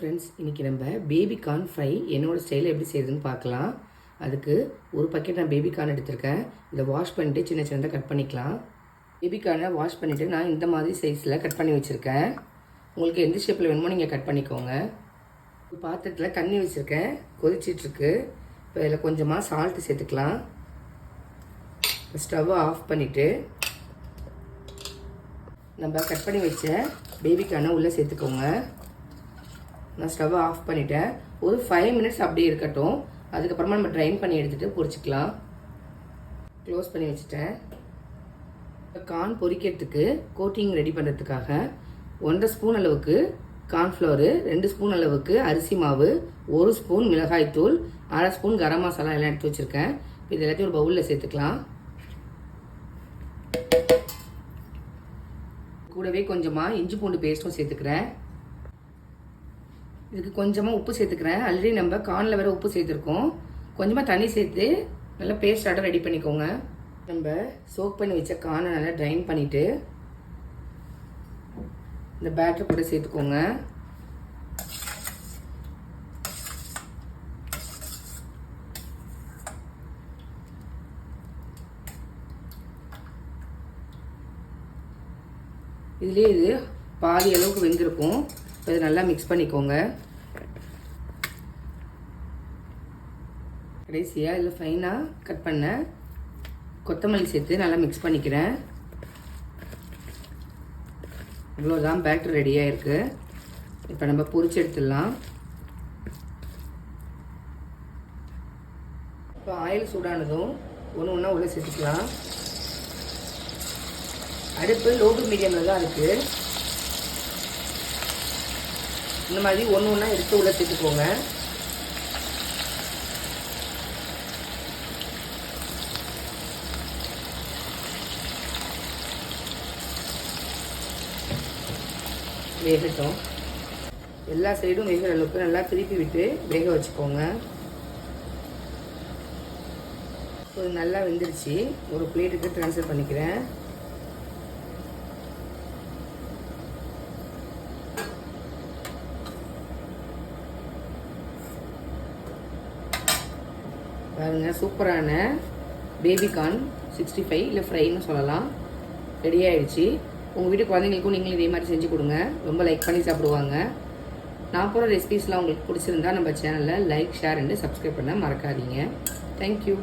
Friends, இன்றைக்கி நம்ம baby corn fry என்னோடய ஸ்டைலில் எப்படி செய்யுதுன்னு பார்க்கலாம். அதுக்கு ஒரு பக்கெட் நான் பேபி கார்ன் எடுத்திருக்கேன். இதை வாஷ் பண்ணிவிட்டு சின்ன சின்னதாக கட் பண்ணிக்கலாம். பேபி கார்னை வாஷ் பண்ணிவிட்டு நான் இந்த மாதிரி சைஸில் கட் பண்ணி வச்சுருக்கேன். உங்களுக்கு எந்த ஷேப்பில் வேணுமோ நீங்கள் கட் பண்ணிக்கோங்க. ஒரு பாத்திரத்தில் தண்ணி வச்சுருக்கேன், கொதிச்சிட்ருக்கு. இப்போ இதில் கொஞ்சமாக சால்ட்டு சேர்த்துக்கலாம். ஸ்டவ்வை ஆஃப் பண்ணிவிட்டு நம்ம கட் பண்ணி வச்ச பேபி கார்னை உள்ளே சேர்த்துக்கோங்க. நான் ஸ்டவ்வை ஆஃப் பண்ணிவிட்டேன். ஒரு 5 மினிட்ஸ் அப்படியே இருக்கட்டும். அதுக்கப்புறமா நம்ம ட்ரைன் பண்ணி எடுத்துகிட்டு பொரிச்சிக்கலாம். க்ளோஸ் பண்ணி வச்சுட்டேன். கார்ன் பொரிக்கிறதுக்கு கோட்டிங் ரெடி பண்ணுறதுக்காக 1.5 ஸ்பூன் அளவுக்கு கார்ன்ஃப்ளவரு, 2 ஸ்பூன் அளவுக்கு அரிசி மாவு, 1 ஸ்பூன் மிளகாய்த்தூள், 1/2 ஸ்பூன் கரம் மசாலா எல்லாம் எடுத்து வச்சுருக்கேன். இது எல்லாத்தையும் ஒரு பவுலில் சேர்த்துக்கலாம். கூடவே கொஞ்சமாக இஞ்சி பூண்டு பேஸ்ட்டும் சேர்த்துக்கிறேன். இதுக்கு கொஞ்சமாக உப்பு சேர்த்துக்கிறேன். ஆல்ரெடி நம்ம கார்னில் வேறு உப்பு சேர்த்துருக்கோம். கொஞ்சமாக தண்ணி சேர்த்து நல்லா பேஸ்டாக ரெடி பண்ணிக்கோங்க. நம்ம சோக் பண்ணி வச்ச கார்னை நல்லா ட்ரைன் பண்ணிவிட்டு இந்த பேட்டர் கூட சேர்த்துக்கோங்க. இதுலேயே இது பாதி அளவுக்கு வெந்திருக்கும். இதை நல்லா மிக்ஸ் பண்ணிக்கோங்க. கடைசியாக இதில் ஃபைனாக கட் பண்ண கொத்தமல்லி சேர்த்து நல்லா மிக்ஸ் பண்ணிக்கிறேன். இவ்வளோதான், பேட்டர் ரெடியாக இருக்குது. இப்போ நம்ம பொரிச்சு எடுத்துடலாம். இப்போ ஆயில் சூடானதும் ஒன்று ஒன்றா உள்ளே சேர்த்துக்கலாம். அடுப்பு லோ டு மீடியமில் தான் இருக்குது. இந்த மாதிரி ஒன்று ஒன்றா எடுத்து உள்ளே சேர்த்துக்கோங்க. வேகட்டும். எல்லா சைடும் வேகிற அளவுக்கு நல்லா திருப்பி விட்டு வேக வச்சுக்கோங்க. இது நல்லா வெந்துருச்சு. ஒரு பிளேட்டுக்கு ட்ரான்ஸ்ஃபர் பண்ணிக்கிறேன். பாருங்க, சூப்பரான பேபி கார்ன் 65 இல்லை ஃப்ரைன்னு சொல்லலாம் ரெடி ஆகிடுச்சு. உங்கள் வீட்டு குழந்தைங்களுக்கும் நீங்களும் இதே மாதிரி செஞ்சு கொடுங்க. ரொம்ப லைக் பண்ணி சாப்பிடுவாங்க. நான் போகிற ரெசிபீஸ்லாம் உங்களுக்கு பிடிச்சிருந்தா நம்ம சேனலில் லைக், ஷேர் அண்ட் சப்ஸ்கிரைப் பண்ண மறக்காதீங்க. தேங்க்யூ.